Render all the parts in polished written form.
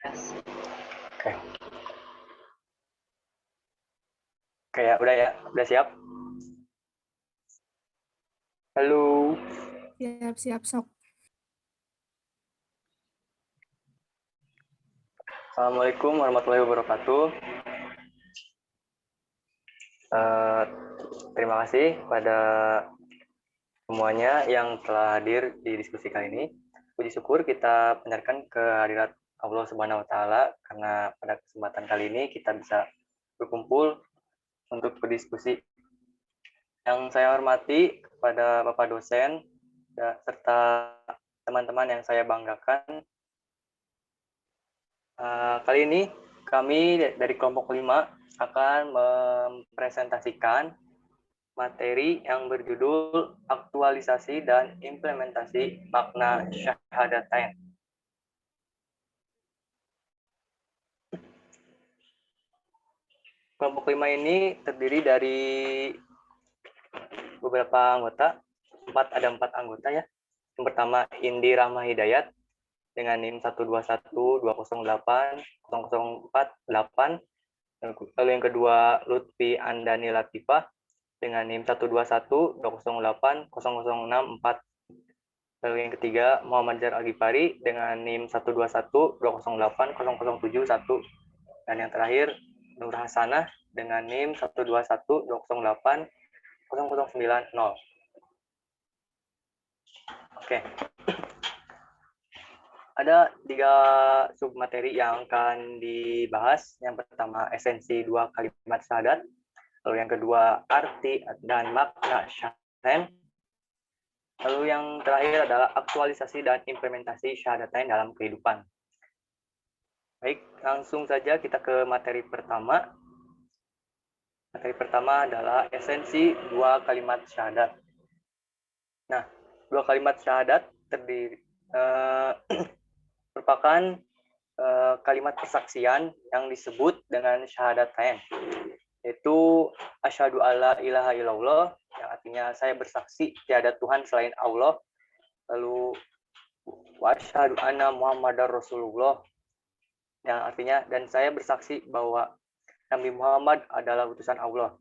Yes. Oke. Kayak udah ya, udah siap? Halo. Siap-siap sok. Assalamualaikum warahmatullahi wabarakatuh. Terima kasih kepada semuanya yang telah hadir di diskusi kali ini. Puji syukur kita panjatkan kehadirat Allah Subhanahu wa taala karena pada kesempatan kali ini kita bisa berkumpul untuk berdiskusi. Yang saya hormati kepada Bapak dosen serta teman-teman yang saya banggakan. Kali ini kami dari kelompok 5 akan mempresentasikan materi yang berjudul aktualisasi dan implementasi makna syahadatain. Kelompok 5 ini terdiri dari beberapa anggota, ada 4 anggota ya. Yang pertama Indi Rahma Hidayat dengan NIM 12120080048. Lalu yang kedua Lutfi Andani Latifah dengan NIM 12120808064. Lalu yang ketiga Muhammad Jar Al-Ghifari dengan NIM 12120800701. Dan yang terakhir Nur Hasanah dengan NIM 12120800090. Oke. Ada 3 submateri yang akan dibahas. Yang pertama esensi 2 kalimat syahadat. Lalu yang kedua arti dan makna syahadatain. Lalu yang terakhir adalah aktualisasi dan implementasi syahadatain dalam kehidupan. Baik, langsung saja kita ke materi pertama. Materi pertama adalah esensi 2 kalimat syahadat. Nah, 2 kalimat syahadat merupakan kalimat persaksian yang disebut dengan syahadatain, yaitu asyhadu alla ilaha illallah, yang artinya saya bersaksi tiada Tuhan selain Allah. Lalu wa asyhadu anna Muhammadar Rasulullah, yang artinya dan saya bersaksi bahwa Nabi Muhammad adalah utusan Allah.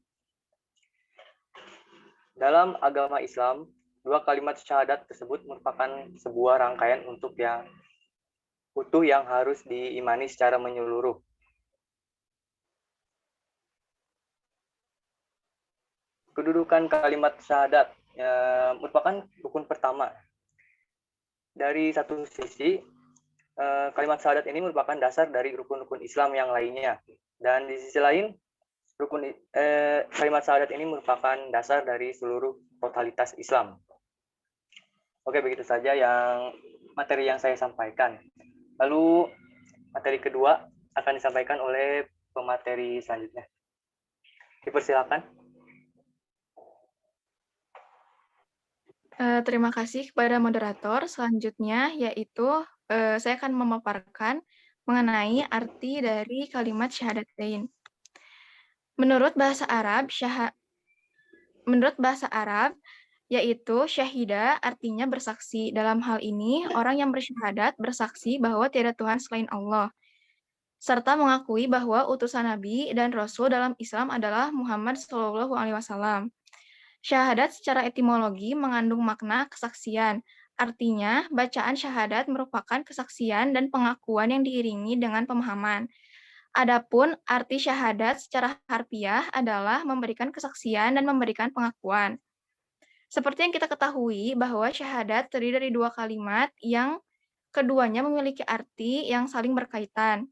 Dalam agama Islam, 2 kalimat syahadat tersebut merupakan sebuah rangkaian untuk yang utuh yang harus diimani secara menyeluruh. Kedudukan kalimat syahadat merupakan rukun pertama. Dari satu sisi, kalimat syahadat ini merupakan dasar dari rukun-rukun Islam yang lainnya. Dan di sisi lain, kalimat syahadat ini merupakan dasar dari seluruh totalitas Islam. Oke, begitu saja materi yang saya sampaikan. Lalu materi kedua akan disampaikan oleh pemateri selanjutnya. Dipersilakan. Terima kasih kepada moderator. Selanjutnya yaitu saya akan memaparkan mengenai arti dari kalimat syahadatain. Menurut bahasa Arab, yaitu syahida artinya bersaksi. Dalam hal ini, orang yang bersyahadat bersaksi bahwa tiada Tuhan selain Allah, serta mengakui bahwa utusan Nabi dan Rasul dalam Islam adalah Muhammad SAW. Syahadat secara etimologi mengandung makna kesaksian. Artinya, bacaan syahadat merupakan kesaksian dan pengakuan yang diiringi dengan pemahaman. Adapun arti syahadat secara harfiah adalah memberikan kesaksian dan memberikan pengakuan. Seperti yang kita ketahui bahwa syahadat terdiri dari 2 kalimat yang keduanya memiliki arti yang saling berkaitan,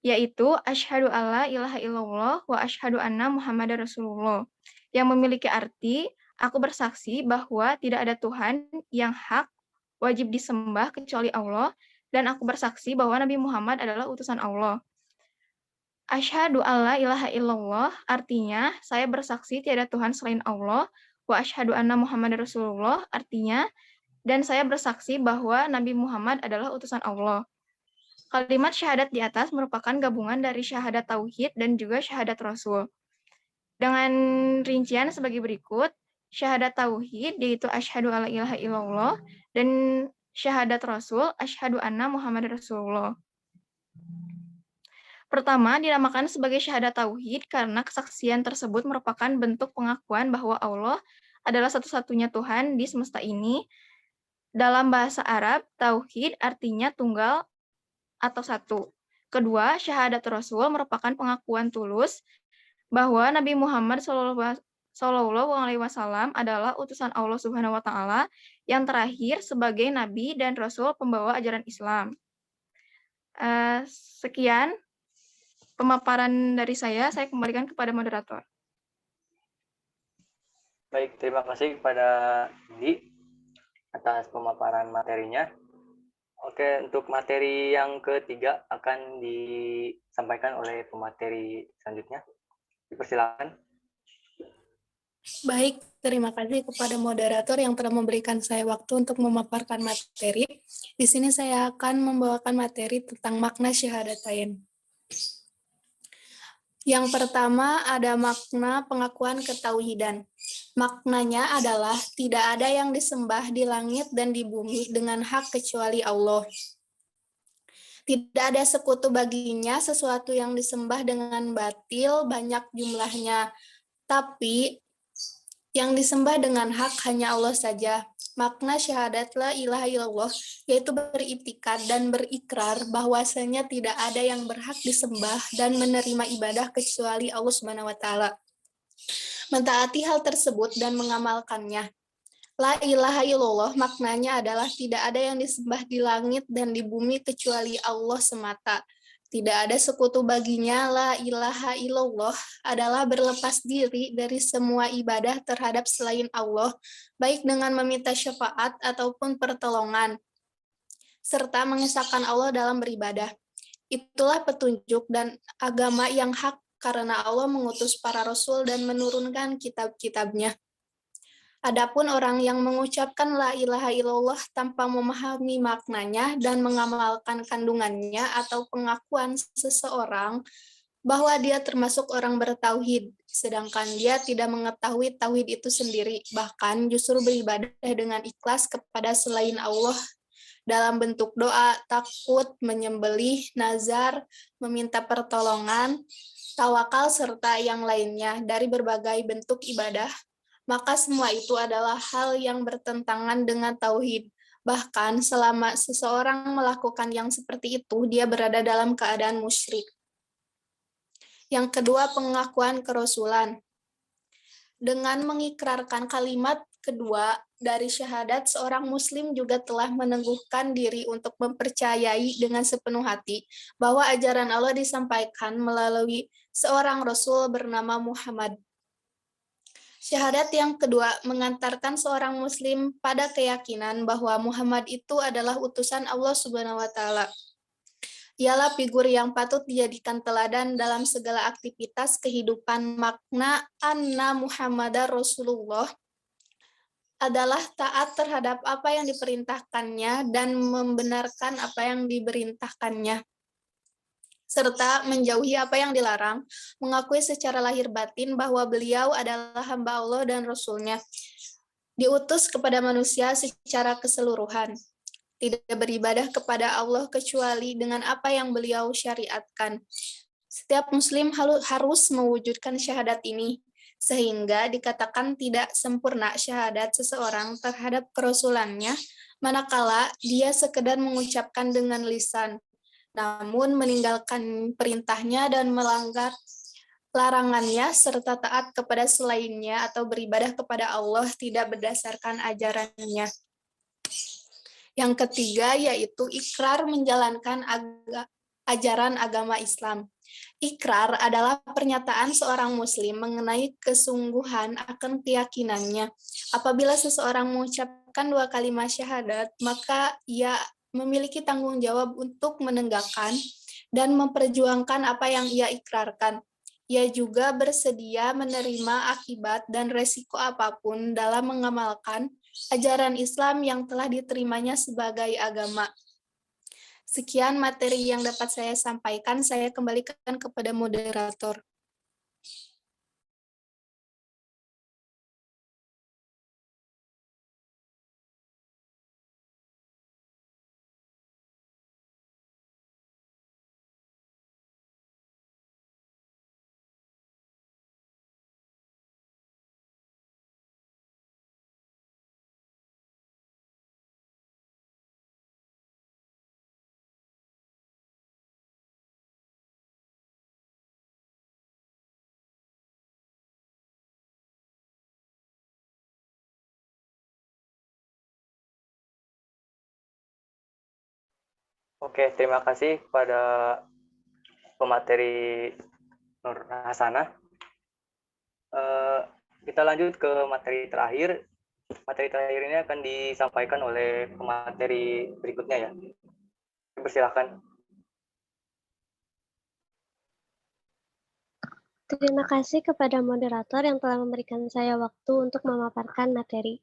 yaitu asyhadu alla ilaha illallah wa asyhadu anna Muhammadar Rasulullah, yang memiliki arti aku bersaksi bahwa tidak ada Tuhan yang hak wajib disembah kecuali Allah, dan aku bersaksi bahwa Nabi Muhammad adalah utusan Allah. Asyhadu alla ilaha illallah artinya saya bersaksi tiada Tuhan selain Allah, wa asyhadu anna Muhammadar Rasulullah artinya dan saya bersaksi bahwa Nabi Muhammad adalah utusan Allah. Kalimat syahadat di atas merupakan gabungan dari syahadat tauhid dan juga syahadat rasul. Dengan rincian sebagai berikut, syahadat tauhid yaitu asyhadu alla ilaha illallah dan syahadat rasul asyhadu anna Muhammad Rasulullah. Pertama, dinamakan sebagai syahadat tauhid karena kesaksian tersebut merupakan bentuk pengakuan bahwa Allah adalah satu-satunya Tuhan di semesta ini. Dalam bahasa Arab, tauhid artinya tunggal atau satu. Kedua, syahadat Rasul merupakan pengakuan tulus bahwa Nabi Muhammad Shallallahu Alaihi Wasallam adalah utusan Allah Subhanahu Wa Taala yang terakhir sebagai Nabi dan Rasul pembawa ajaran Islam. Sekian pemaparan dari saya kembalikan kepada moderator. Baik, terima kasih kepada Indi atas pemaparan materinya. Oke, untuk materi yang ketiga akan disampaikan oleh pemateri selanjutnya. Dipersilakan. Baik, terima kasih kepada moderator yang telah memberikan saya waktu untuk memaparkan materi. Di sini saya akan membawakan materi tentang makna syahadatain. Yang pertama ada makna pengakuan ketauhidan. Maknanya adalah tidak ada yang disembah di langit dan di bumi dengan hak kecuali Allah. Tidak ada sekutu baginya, sesuatu yang disembah dengan batil banyak jumlahnya. Tapi yang disembah dengan hak hanya Allah saja. Makna syahadat la ilaha illallah yaitu beriktikad dan berikrar bahwasanya tidak ada yang berhak disembah dan menerima ibadah kecuali Allah Subhanahu wa taala. Mentaati hal tersebut dan mengamalkannya. La ilaha illallah maknanya adalah tidak ada yang disembah di langit dan di bumi kecuali Allah semata. Tidak ada sekutu baginya. La ilaha illallah adalah berlepas diri dari semua ibadah terhadap selain Allah, baik dengan meminta syafaat ataupun pertolongan, serta mengesahkan Allah dalam beribadah. Itulah petunjuk dan agama yang hak karena Allah mengutus para rasul dan menurunkan kitab-kitabnya. Adapun orang yang mengucapkan la ilaha illallah tanpa memahami maknanya dan mengamalkan kandungannya atau pengakuan seseorang bahwa dia termasuk orang bertauhid, sedangkan dia tidak mengetahui tauhid itu sendiri, bahkan justru beribadah dengan ikhlas kepada selain Allah dalam bentuk doa, takut, menyembelih, nazar, meminta pertolongan, tawakal, serta yang lainnya dari berbagai bentuk ibadah, maka semua itu adalah hal yang bertentangan dengan tauhid. Bahkan selama seseorang melakukan yang seperti itu, dia berada dalam keadaan musyrik. Yang kedua, pengakuan kerasulan. Dengan mengikrarkan kalimat kedua dari syahadat, seorang muslim juga telah meneguhkan diri untuk mempercayai dengan sepenuh hati bahwa ajaran Allah disampaikan melalui seorang rasul bernama Muhammad. Syahadat yang kedua mengantarkan seorang muslim pada keyakinan bahwa Muhammad itu adalah utusan Allah Subhanahu wa taala. Ialah figur yang patut dijadikan teladan dalam segala aktivitas kehidupan. Makna anna Muhammadar Rasulullah adalah taat terhadap apa yang diperintahkannya dan membenarkan apa yang diperintahkannya, serta menjauhi apa yang dilarang, mengakui secara lahir batin bahwa beliau adalah hamba Allah dan Rasul-Nya, diutus kepada manusia secara keseluruhan, tidak beribadah kepada Allah kecuali dengan apa yang beliau syariatkan. Setiap muslim harus mewujudkan syahadat ini, sehingga dikatakan tidak sempurna syahadat seseorang terhadap kerasulannya, manakala dia sekedar mengucapkan dengan lisan, namun meninggalkan perintahnya dan melanggar larangannya serta taat kepada selainnya atau beribadah kepada Allah tidak berdasarkan ajarannya. Yang ketiga yaitu ikrar menjalankan ajaran agama Islam. Ikrar adalah pernyataan seorang muslim mengenai kesungguhan akan keyakinannya. Apabila seseorang mengucapkan 2 kalimat syahadat, maka ia memiliki tanggung jawab untuk menegakkan dan memperjuangkan apa yang ia ikrarkan. Ia juga bersedia menerima akibat dan resiko apapun dalam mengamalkan ajaran Islam yang telah diterimanya sebagai agama. Sekian materi yang dapat saya sampaikan, saya kembalikan kepada moderator. Oke, terima kasih kepada pemateri Nur Hasanah. Kita lanjut ke materi terakhir. Materi terakhir ini akan disampaikan oleh pemateri berikutnya ya. Persilakan. Terima kasih kepada moderator yang telah memberikan saya waktu untuk memaparkan materi.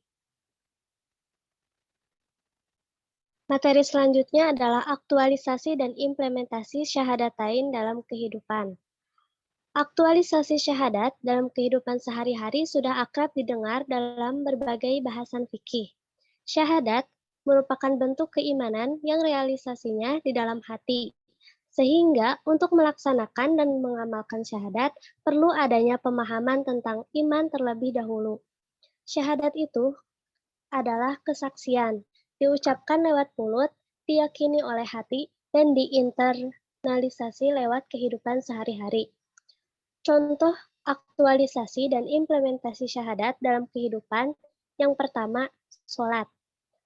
Materi selanjutnya adalah aktualisasi dan implementasi syahadatain dalam kehidupan. Aktualisasi syahadat dalam kehidupan sehari-hari sudah akrab didengar dalam berbagai bahasan fikih. Syahadat merupakan bentuk keimanan yang realisasinya di dalam hati. Sehingga untuk melaksanakan dan mengamalkan syahadat perlu adanya pemahaman tentang iman terlebih dahulu. Syahadat itu adalah kesaksian, diucapkan lewat mulut, diyakini oleh hati, dan diinternalisasi lewat kehidupan sehari-hari. Contoh aktualisasi dan implementasi syahadat dalam kehidupan, yang pertama, sholat.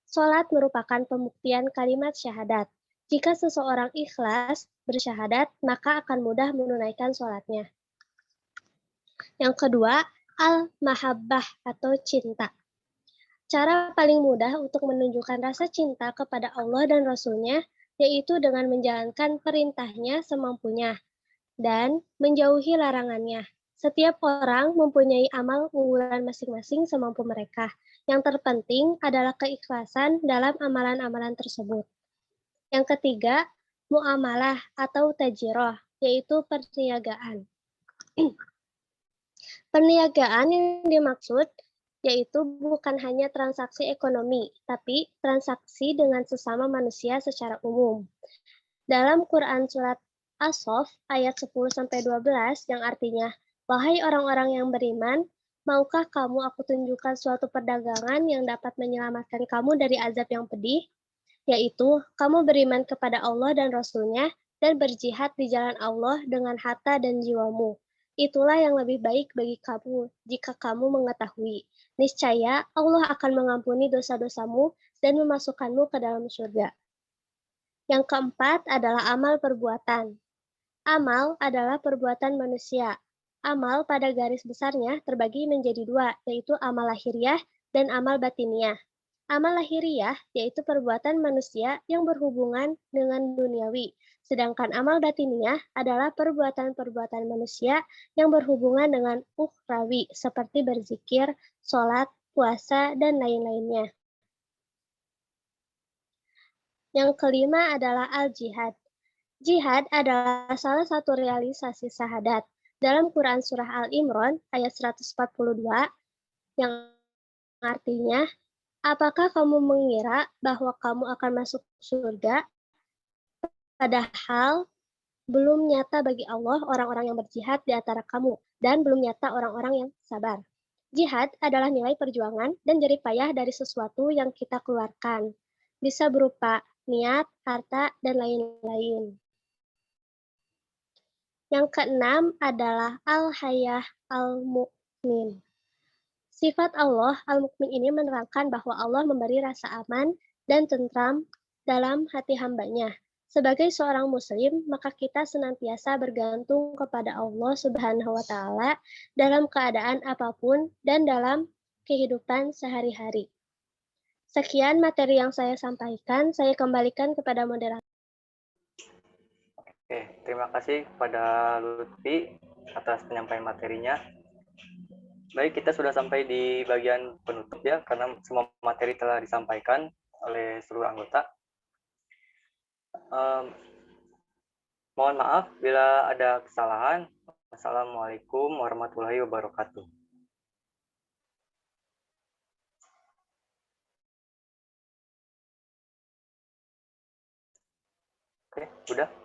Sholat merupakan pembuktian kalimat syahadat. Jika seseorang ikhlas bersyahadat, maka akan mudah menunaikan sholatnya. Yang kedua, al-mahabbah atau cinta. Cara paling mudah untuk menunjukkan rasa cinta kepada Allah dan Rasul-Nya yaitu dengan menjalankan perintahnya semampunya dan menjauhi larangannya. Setiap orang mempunyai amal unggulan masing-masing semampu mereka. Yang terpenting adalah keikhlasan dalam amalan-amalan tersebut. Yang ketiga, muamalah atau tajirah, yaitu perniagaan. Perniagaan yang dimaksud yaitu bukan hanya transaksi ekonomi, tapi transaksi dengan sesama manusia secara umum. Dalam Quran Surat As-Saff ayat 10-12 yang artinya, wahai orang-orang yang beriman, maukah kamu aku tunjukkan suatu perdagangan yang dapat menyelamatkan kamu dari azab yang pedih? Yaitu, kamu beriman kepada Allah dan Rasul-Nya dan berjihad di jalan Allah dengan harta dan jiwamu. Itulah yang lebih baik bagi kamu jika kamu mengetahui. Niscaya Allah akan mengampuni dosa-dosamu dan memasukkanmu ke dalam surga. Yang keempat adalah amal perbuatan. Amal adalah perbuatan manusia. Amal pada garis besarnya terbagi menjadi dua, yaitu amal lahiriah dan amal batiniah. Amal lahiriah yaitu perbuatan manusia yang berhubungan dengan duniawi, sedangkan amal batiniah adalah perbuatan-perbuatan manusia yang berhubungan dengan ukhrawi, seperti berzikir, sholat, puasa, dan lain-lainnya. Yang kelima adalah al-jihad. Jihad adalah salah satu realisasi syahadat. Dalam Quran Surah Al-Imran ayat 142 yang artinya, apakah kamu mengira bahwa kamu akan masuk surga, padahal belum nyata bagi Allah orang-orang yang berjihad di antara kamu, dan belum nyata orang-orang yang sabar. Jihad adalah nilai perjuangan dan jerih payah dari sesuatu yang kita keluarkan. Bisa berupa niat, harta, dan lain-lain. Yang keenam adalah al-hayah al-mu'min. Sifat Allah al-Mukmin ini menerangkan bahwa Allah memberi rasa aman dan tentram dalam hati hambanya. Sebagai seorang muslim, maka kita senantiasa bergantung kepada Allah Subhanahu wa taala dalam keadaan apapun dan dalam kehidupan sehari-hari. Sekian materi yang saya sampaikan, saya kembalikan kepada moderator. Oke, terima kasih kepada Lutfi atas penyampaian materinya. Baik, kita sudah sampai di bagian penutup ya, karena semua materi telah disampaikan oleh seluruh anggota. Mohon maaf bila ada kesalahan. Wassalamualaikum warahmatullahi wabarakatuh. Oke, udah.